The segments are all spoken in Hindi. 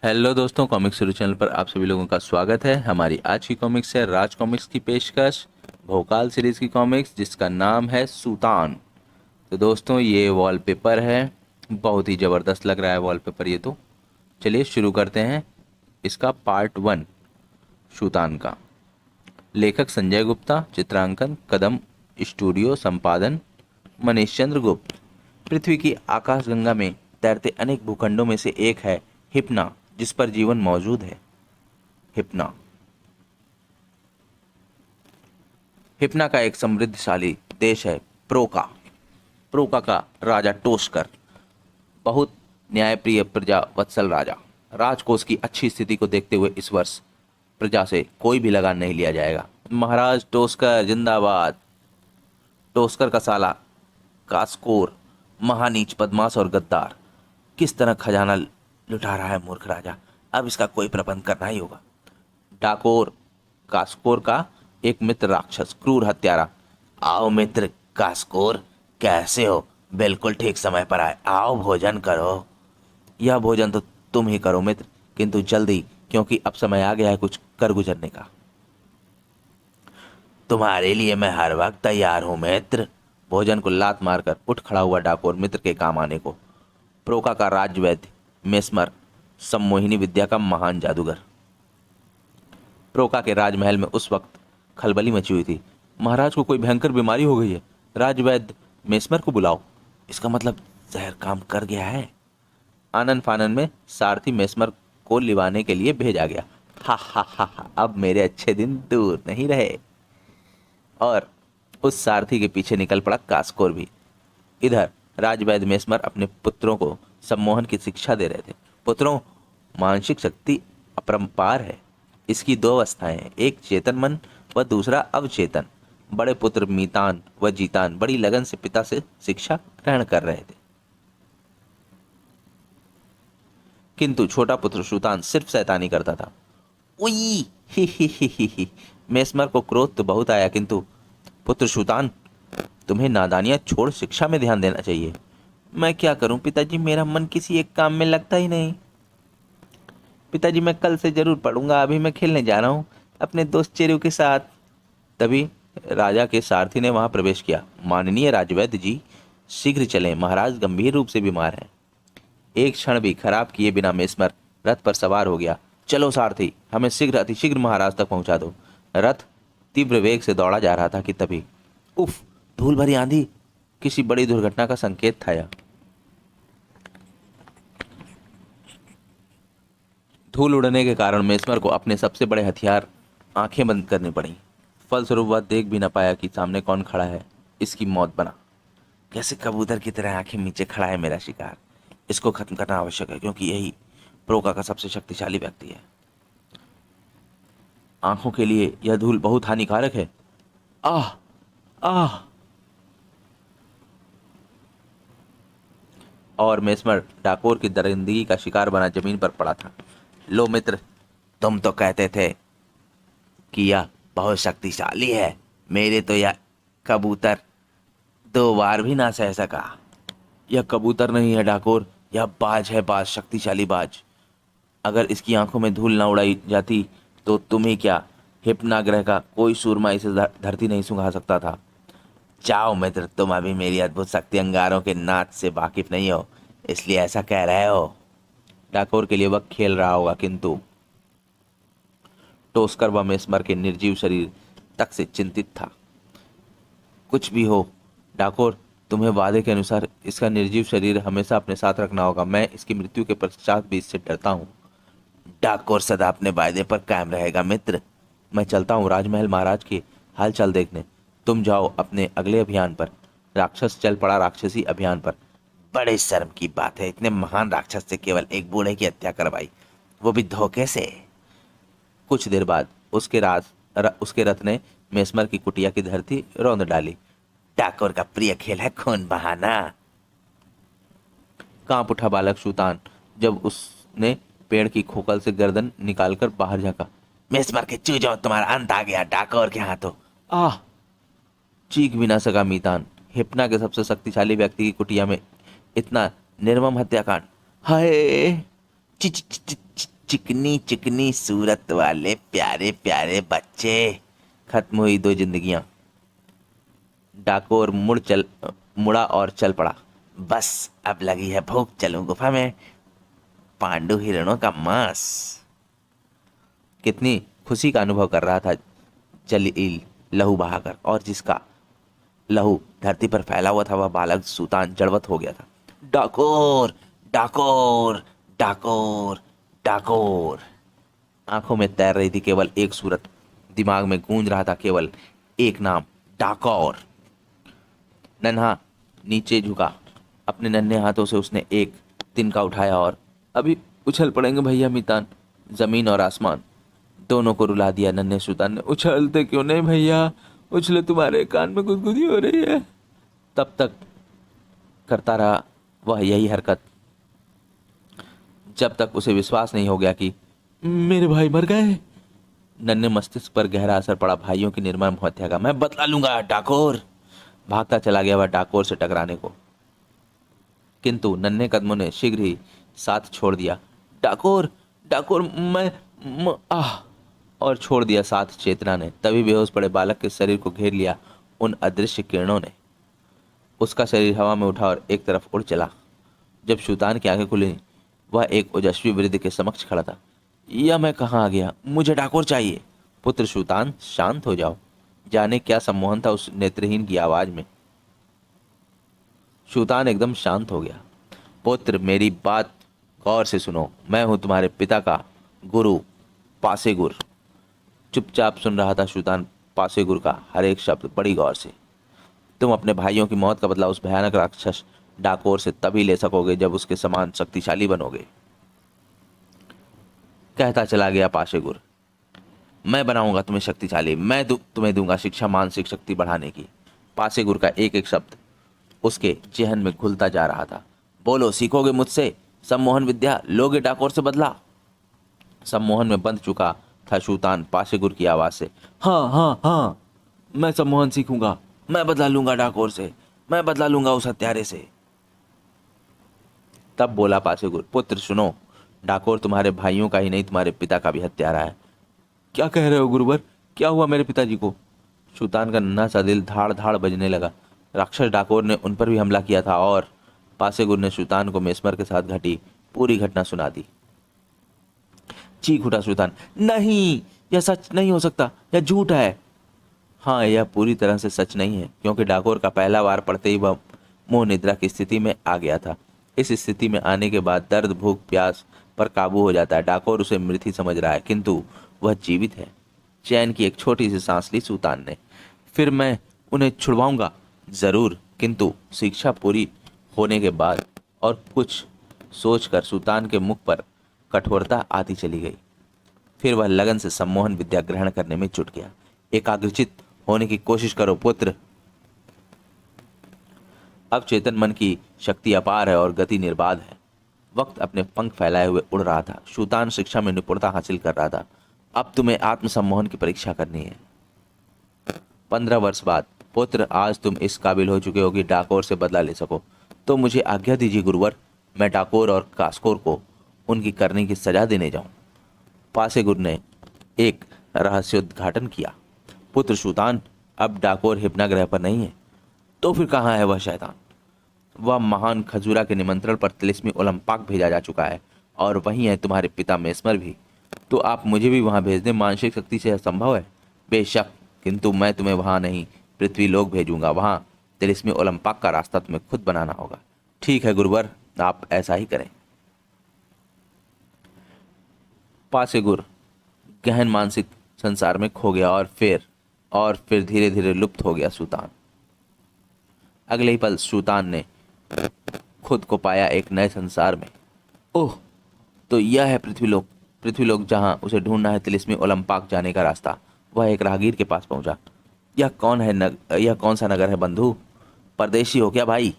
हेलो दोस्तों, कॉमिक शुरू चैनल पर आप सभी लोगों का स्वागत है। हमारी आज की कॉमिक्स है राज कॉमिक्स की पेशकश भोकाल सीरीज की कॉमिक्स जिसका नाम है सुल्तान। तो दोस्तों ये वॉलपेपर है, बहुत ही ज़बरदस्त लग रहा है वॉलपेपर ये तो। चलिए शुरू करते हैं इसका पार्ट 1 सुल्तान का। लेखक संजय गुप्ता, चित्रांकन कदम स्टूडियो, संपादन मनीष चंद्र गुप्त। पृथ्वी की आकाशगंगा में तैरते अनेक भूखंडों में से एक है हिप्ना, जिस पर जीवन मौजूद है। हिप्ना हिप्ना का एक समृद्धशाली देश है प्रोका। प्रोका का राजा टोस्कर बहुत न्यायप्रिय प्रजा वत्सल राजा। राजकोष की अच्छी स्थिति को देखते हुए इस वर्ष प्रजा से कोई भी लगान नहीं लिया जाएगा। महाराज टोस्कर जिंदाबाद। टोस्कर का साला कास्कोर महानीच बदमाश और गद्दार किस तरह खजाना लुटा रहा है मूर्ख राजा। अब इसका कोई प्रबंध करना ही होगा। डाकोर कास्कोर का एक मित्र राक्षस क्रूर हत्यारा। आओ मित्र कास्कोर, कैसे हो? बिल्कुल ठीक समय पर आए, आओ भोजन करो। यह भोजन तो तुम ही करो मित्र, किंतु जल्दी, क्योंकि अब समय आ गया है कुछ कर गुजरने का। तुम्हारे लिए मैं हर वक्त तैयार हूं मित्र। भोजन को लात मारकर उठ खड़ा हुआ डाकोर मित्र के काम आने को। प्रोका का राजवैद्य मेस्मर सम्मोहिनी विद्या का महान जादूगर। प्रोका के राजमहल में उस वक्त खलबली मची हुई थी। महाराज को कोई भयंकर बीमारी हो गई है, राजवैद्य मेस्मर को बुलाओ। इसका मतलब जहर काम कर गया है। आनन फानन में सारथी मेस्मर को लिवाने के लिए भेजा गया। हा हा हा हा, अब मेरे अच्छे दिन दूर नहीं रहे। और उस सारथी के पीछे निकल पड़ा कास्कोर भी। इधर राजवैद्य मेस्मर अपने पुत्रों को सम्मोहन की शिक्षा दे रहे थे। पुत्रों, मानसिक शक्ति अपरंपार है। इसकी दो अवस्थाएं हैं, एक चेतन मन व दूसरा अवचेतन। बड़े पुत्र मीतान व जीतान बड़ी लगन से पिता से शिक्षा ग्रहण कर रहे थे, किंतु छोटा पुत्र सुल्तान सिर्फ शैतानी करता था। उई ही। मेस्मर को क्रोध तो बहुत आया, किंतु पुत्र सुल्तान, तुम्हें नादानियां छोड़ शिक्षा में ध्यान देना चाहिए। मैं क्या करूं पिताजी, मेरा मन किसी एक काम में लगता ही नहीं। पिताजी मैं कल से जरूर पढ़ूंगा, अभी मैं खेलने जा रहा हूं अपने दोस्त चेरू के साथ। तभी राजा के सारथी ने वहां प्रवेश किया। माननीय राजवैद्य जी, शीघ्र चलें, महाराज गंभीर रूप से बीमार हैं। एक क्षण भी खराब किए बिना मेस्मर रथ पर सवार हो गया। चलो सारथी, हमें शीघ्र अतिशीघ्र महाराज तक पहुंचा दो। रथ तीव्र वेग से दौड़ा जा रहा था कि तभी उफ, धूल भरी आंधी, किसी बड़ी दुर्घटना का संकेत था यह। धूल उड़ने के कारण मेस्मर को अपने सबसे बड़े हथियार आंखें बंद करनी पड़ी। फलस्वरूप वह देख भी न पाया कि सामने कौन खड़ा है। इसकी मौत बना। कैसे कबूतर की तरह आंखें नीचे खड़ा है मेरा शिकार। इसको खत्म करना आवश्यक है, क्योंकि यही प्रोका का सबसे शक्तिशाली व्यक्ति है। आंखों के लिए यह धूल बहुत हानिकारक है। आह आह। और मेस्मर डाकोर की दरिंदगी का शिकार बना जमीन पर पड़ा था। लो मित्र, तुम तो कहते थे कि यह बहुत शक्तिशाली है। मेरे तो यह कबूतर 2 बार भी ना सह सका। यह कबूतर नहीं है डाकोर, यह बाज है, बाज, शक्तिशाली बाज। अगर इसकी आंखों में धूल ना उड़ाई जाती तो तुम ही क्या, हिप्ना ग्रह का कोई सूरमा इसे धरती नहीं सुंघा सकता था। जाओ मित्र, तुम अभी मेरी अद्भुत शक्ति अंगारों के नाच से वाकिफ नहीं हो, इसलिए ऐसा कह रहे हो। डाकोर के लिए वह खेल रहा होगा, किंतु टोस्कर व मेस्मर के निर्जीव शरीर तक से चिंतित था। कुछ भी हो डाकोर, तुम्हें वादे के अनुसार इसका निर्जीव शरीर हमेशा अपने साथ रखना होगा। मैं इसकी मृत्यु के पश्चात भी इससे डरता हूँ। डाकोर सदा अपने वायदे पर कायम रहेगा मित्र। मैं चलता हूँ राजमहल महाराज की हालचाल देखने। तुम जाओ अपने अगले अभियान पर। राक्षस चल पड़ा राक्षसी अभियान पर। बड़े शर्म की बात है, इतने महान राक्षस से केवल एक बूढ़े की हत्या करवाई, वो भी धोखे से। कुछ देर बाद उसके रथ ने मेस्मर की कुटिया की धरती रौंद डाली। डाकोर का प्रिय खेल है खून बहाना। कांप उठा बालक सुल्तान जब उसने पेड़ की खोखल से गर्दन निकालकर बाहर झांका। मेस्मर के चूजों, तुम्हारा अंत आ गया डाकोर के हाथों। आह! चीख भी ना सका मीतान। हिप्ना के सबसे शक्तिशाली व्यक्ति की कुटिया में इतना निर्मम हत्याकांड। हाय! चिकनी चिकनी सूरत वाले प्यारे प्यारे बच्चे। खत्म हुई दो जिंदगियां। डाकोर मुड़ा और चल पड़ा। बस अब लगी है भूख, चलूं गुफा में पांडु हिरणों का मांस। कितनी खुशी का अनुभव कर रहा था जलील लहू बहाकर, और जिसका लहू धरती पर फैला हुआ था वह बालक सुल्तान जड़वत हो गया था। डाकोर डाकोर डाकोर डाकोर। आंखों में तैर रही थी केवल एक सूरत, दिमाग में गूंज रहा था केवल एक नाम, डाकोर। नन्हा नीचे झुका, अपने नन्हे हाथों से उसने एक तिनका उठाया और अभी उछल पड़ेंगे भैया मितान। जमीन और आसमान दोनों को रुला दिया नन्हे सुल्तान ने। उछलते क्यों नहीं भैया, उछले तुम्हारे कान में गुदगुदी हो रही है। तब तक करता रहा वह यही हरकत जब तक उसे विश्वास नहीं हो गया कि मेरे भाई मर गए। नन्हे मस्तिष्क पर गहरा असर पड़ा भाइयों की निर्मम हत्या का। मैं बदला लूंगा डाकोर। भागता चला गया वह डाकोर से टकराने को, किंतु नन्हे कदमों ने शीघ्र ही साथ छोड़ दिया। डाकोर डाकोर आह, और छोड़ दिया साथ चेतना ने। तभी बेहोश पड़े बालक के शरीर को घेर लिया उन अदृश्य किरणों ने। उसका शरीर हवा में उठा और एक तरफ उड़ चला। जब सुल्तान की आंखें खुली, वह एक ओजस्वी वृद्ध के समक्ष खड़ा था। यह मैं कहाँ आ गया, मुझे डाकोर चाहिए। पुत्र सुल्तान शांत हो जाओ। जाने क्या सम्मोहन था उस नेत्रहीन की आवाज में। सुल्तान एकदम शांत हो गया। पुत्र मेरी बात गौर से सुनो, मैं हूं तुम्हारे पिता का गुरु पासेगुर। चुपचाप सुन रहा था सुल्तान पासेगुर का हर एक शब्द बड़ी गौर से। तुम अपने भाइयों की मौत का बदला उस भयानक राक्षस डाकोर से तभी ले सकोगे जब उसके समान शक्तिशाली बनोगे। कहता चला गया पासेगुर। मैं बनाऊंगा तुम्हें शक्तिशाली, मैं तुम्हें दूंगा शिक्षा मानसिक शक्ति बढ़ाने की। पासेगुर का एक एक शब्द उसके जेहन में घुलता जा रहा था। बोलो, सीखोगे मुझसे सम्मोहन विद्या, लोगे डाकोर से बदला। सम्मोहन में बंध चुका था सुल्तान पासेगुर की आवाज से। हाँ हाँ हाँ, मैं सम्मोहन सीखूंगा, मैं बदला लूंगा डाकोर से, मैं बदला लूंगा उस हत्यारे से। तब बोला पासेगुर, पुत्र सुनो, डाकोर तुम्हारे भाइयों का ही नहीं तुम्हारे पिता का भी हत्यारा है। क्या कह रहे हो गुरुवर, क्या हुआ मेरे पिताजी को? सुल्तान का नन्हा सा दिल धाड़ धाड़ बजने लगा। राक्षस डाकोर ने उन पर भी हमला किया था। और पासेगुर ने सुल्तान को मेस्मर के साथ घटी पूरी घटना सुना दी। चीख उठा सुल्तान, नहीं, यह सच नहीं हो सकता, यह झूठ है। हाँ, यह पूरी तरह से सच नहीं है, क्योंकि डाकोर का पहला वार पड़ते ही वह मोह निद्रा की स्थिति में आ गया था। इस स्थिति में आने के बाद दर्द भूख प्यास पर काबू हो जाता है। डाकोर उसे मृत ही समझ रहा है, किंतु वह जीवित है। चैन की एक छोटी सी सांस ली सुल्तान ने। फिर मैं उन्हें छुड़वाऊंगा जरूर, किंतु शिक्षा पूरी होने के बाद। और कुछ सोचकर सुल्तान के मुख पर कठोरता आती चली गई। फिर वह लगन से सम्मोहन विद्या ग्रहण करने में जुट गया। एकाग्रचित होने की कोशिश करो पुत्र। अब चेतन मन की शक्ति अपार है और गति निर्बाध है। वक्त अपने पंख फैलाए हुए उड़ रहा था। सुल्तान शिक्षा में निपुणता हासिल कर रहा था। अब तुम्हें आत्मसम्मोहन की परीक्षा करनी है। 15 वर्ष बाद पुत्र, आज तुम इस काबिल हो चुके हो कि डाकोर से बदला ले सको। तो मुझे आज्ञा दीजिए गुरुवर, मैं डाकोर और कास्कोर को उनकी करने की सजा देने जाऊं। पासेगुर ने एक रहस्योद्घाटन किया। पुत्र सुल्तान, अब डाकोर हिपनाग्रह पर नहीं है। तो फिर कहाँ है वह शैतान? वह महान खजूरा के निमंत्रण पर तिलिस्मी ओलंपाक भेजा जा चुका है, और वहीं है तुम्हारे पिता मेस्मर भी। तो आप मुझे भी वहां भेज दें, मानसिक शक्ति से असंभव है बेशक, किंतु मैं तुम्हें वहां नहीं पृथ्वी लोक भेजूंगा। वहां तिलिस्मी ओलंपाक का रास्ता तुम्हें खुद बनाना होगा। ठीक है गुरुवर, आप ऐसा ही करें। पासेगुर गहन मानसिक संसार में खो गया और फिर धीरे धीरे लुप्त हो गया सुल्तान। अगले ही पल सुल्तान ने खुद को पाया एक नए संसार में। ओह, तो यह है पृथ्वीलोक जहां उसे ढूंढना है तिलिस्मी ओलंपाक जाने का रास्ता। वह एक राहगीर के पास पहुंचा। यह कौन सा नगर है बंधु? परदेशी हो क्या भाई?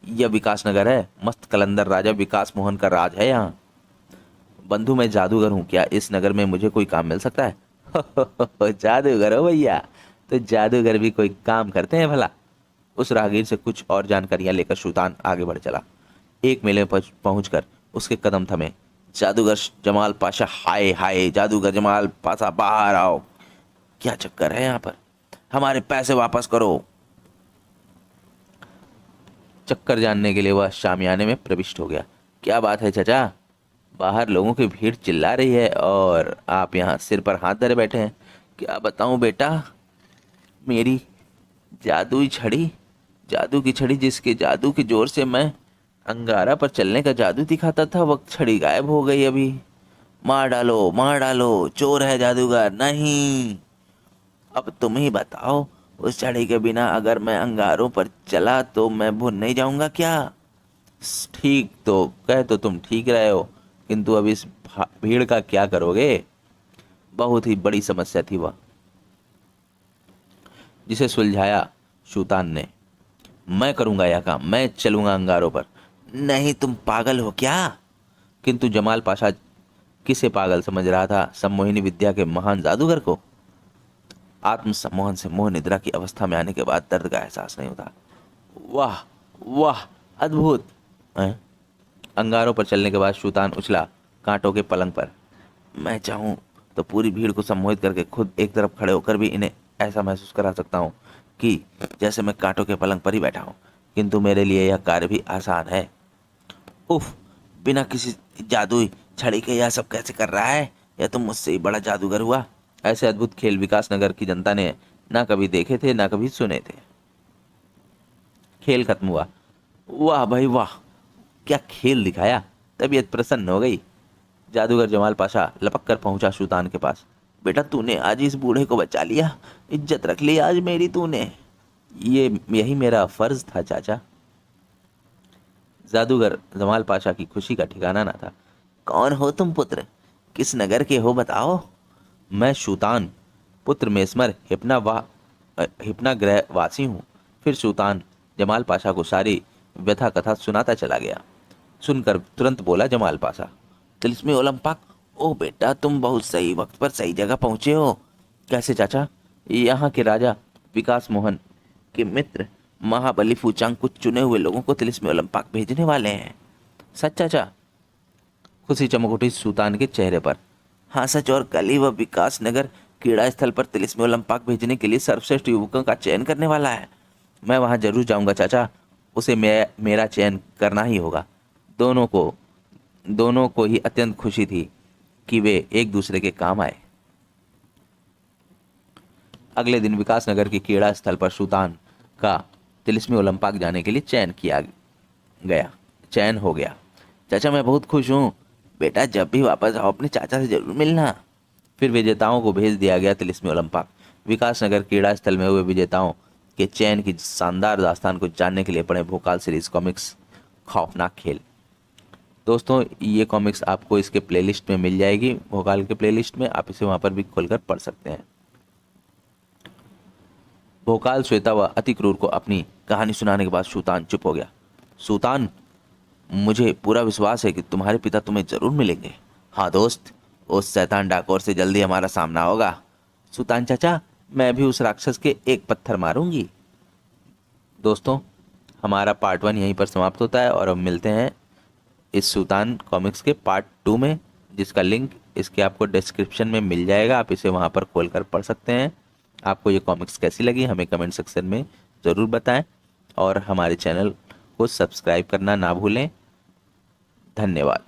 यह विकास नगर है। मस्त कलंदर राजा विकास मोहन का राज है यहाँ। बंधु, मैं जादूगर हूँ, क्या इस नगर में मुझे कोई काम मिल सकता है? जादूगर हो भैया? तो जादूगर भी कोई काम करते हैं भला? उस राहगीर से कुछ और जानकारियां लेकर सुल्तान आगे बढ़ चला। एक मेले में पहुंचकर उसके कदम थमे। जादूगर जमाल पाशा, हाय हाय जादूगर जमाल पाशा बाहर आओ, क्या चक्कर है यहाँ पर, हमारे पैसे वापस करो। चक्कर जानने के लिए वह शामियाने में प्रविष्ट हो गया। क्या बात है चाचा, बाहर लोगों की भीड़ चिल्ला रही है और आप यहाँ सिर पर हाथ धरे बैठे हैं। क्या बताऊं बेटा, मेरी जादुई छड़ी, जादू की छड़ी जिसके जादू के जोर से मैं अंगारा पर चलने का जादू दिखाता था, वक्त छड़ी गायब हो गई अभी। मार डालो, चोर है जादूगर नहीं। अब तुम ही बताओ, उस छड़ी के बिना अगर मैं अंगारों पर चला तो मैं भूल नहीं जाऊंगा क्या? ठीक तो कह तो तुम ठीक रहे हो, किंतु अब इस भीड़ का क्या करोगे? बहुत ही बड़ी समस्या थी वह, जिसे सुलझाया शूतान ने। मैं करूंगा यह काम, मैं चलूंगा अंगारों पर। नहीं, तुम पागल हो क्या? किंतु जमाल पाशा किसे पागल समझ रहा था? सम्मोहिनी विद्या के महान जादूगर को। आत्म सम्मोहन से मोह निद्रा की अवस्था में आने के बाद दर्द का एहसास नहीं होता। वाह वाह, अद्भुत। हैं? अंगारों पर चलने के बाद शूतान उछला कांटों के पलंग पर। मैं चाहूं तो पूरी भीड़ को सम्मोहित करके खुद एक तरफ खड़े होकर भी इन्हें ऐसा महसूस करा सकता हूं कि जैसे मैं कांटों के पलंग पर ही बैठा हूं, किंतु मेरे लिए यह कार्य भी आसान है। उफ, बिना किसी जादुई छड़ी के यह सब कैसे कर रहा है? यह तो मुझसे ही बड़ा जादूगर हुआ। ऐसे अद्भुत खेल विकास नगर की जनता ने ना कभी देखे थे ना कभी सुने थे। खेल खत्म हुआ। वाह भाई वाह, क्या खेल दिखाया, तबीयत प्रसन्न हो गई। जादूगर जमाल पाशा लपक कर पहुंचा सुल्तान के पास। बेटा, तूने आज इस बूढ़े को बचा लिया, इज्जत रख ली आज मेरी तूने। ये यही मेरा फर्ज था चाचा। जादूगर जमाल पाशा की खुशी का ठिकाना ना था। कौन हो तुम पुत्र, किस नगर के हो बताओ? मैं शूतान, पुत्र मेस्मर हिपना ग्रह वासी हूँ। फिर सुल्तान जमाल पाशा को सारी व्यथा कथा सुनाता चला गया। सुनकर तुरंत बोला जमाल पाशा, तिलिस्मी ओलंपक, ओ बेटा तुम बहुत सही वक्त पर सही जगह पहुंचे हो। कैसे चाचा? यहाँ के राजा विकास मोहन के मित्र महाबली फूचांग कुछ चुने हुए लोगों को तिलिस्मी ओलंपक भेजने वाले हैं। सच चाचा? खुशी चमक उठी सुल्तान के चेहरे पर। हाँ सच, और कल ही वह विकास नगर क्रीड़ा स्थल पर तिलिस्मी ओलंपक भेजने के लिए सर्वश्रेष्ठ युवकों का चयन करने वाला है। मैं वहां जरूर जाऊंगा चाचा, उसे मेरा चयन करना ही होगा। दोनों को ही अत्यंत खुशी थी कि वे एक दूसरे के काम आए। अगले दिन विकास नगर की क्रीड़ा स्थल पर सुल्तान का तिलिस्मी ओलंपक जाने के लिए चयन हो गया। चाचा मैं बहुत खुश हूँ। बेटा जब भी वापस आओ अपने चाचा से जरूर मिलना। फिर विजेताओं को भेज दिया गया तिलिस्मी ओलंपक। विकास नगर क्रीड़ा स्थल में हुए विजेताओं के चयन की शानदार दास्तान को जानने के लिए पढ़ें भोकाल सीरीज कॉमिक्स खौफनाक खेल। दोस्तों ये कॉमिक्स आपको इसके प्लेलिस्ट में मिल जाएगी, भोकाल के प्लेलिस्ट में, आप इसे वहाँ पर भी खोलकर पढ़ सकते हैं। भोकाल श्वेता व अति क्रूर को अपनी कहानी सुनाने के बाद सुल्तान चुप हो गया। सुल्तान, मुझे पूरा विश्वास है कि तुम्हारे पिता तुम्हें जरूर मिलेंगे। हाँ दोस्त, उस शैतान डाकोर से जल्दी हमारा सामना होगा। सुल्तान चाचा, मैं भी उस राक्षस के एक पत्थर मारूंगी। दोस्तों हमारा पार्ट 1 यहीं पर समाप्त होता है और अब मिलते हैं इस सुल्तान कॉमिक्स के पार्ट 2 में, जिसका लिंक इसके आपको डिस्क्रिप्शन में मिल जाएगा। आप इसे वहाँ पर खोलकर पढ़ सकते हैं। आपको ये कॉमिक्स कैसी लगी हमें कमेंट सेक्शन में ज़रूर बताएं और हमारे चैनल को सब्सक्राइब करना ना भूलें। धन्यवाद।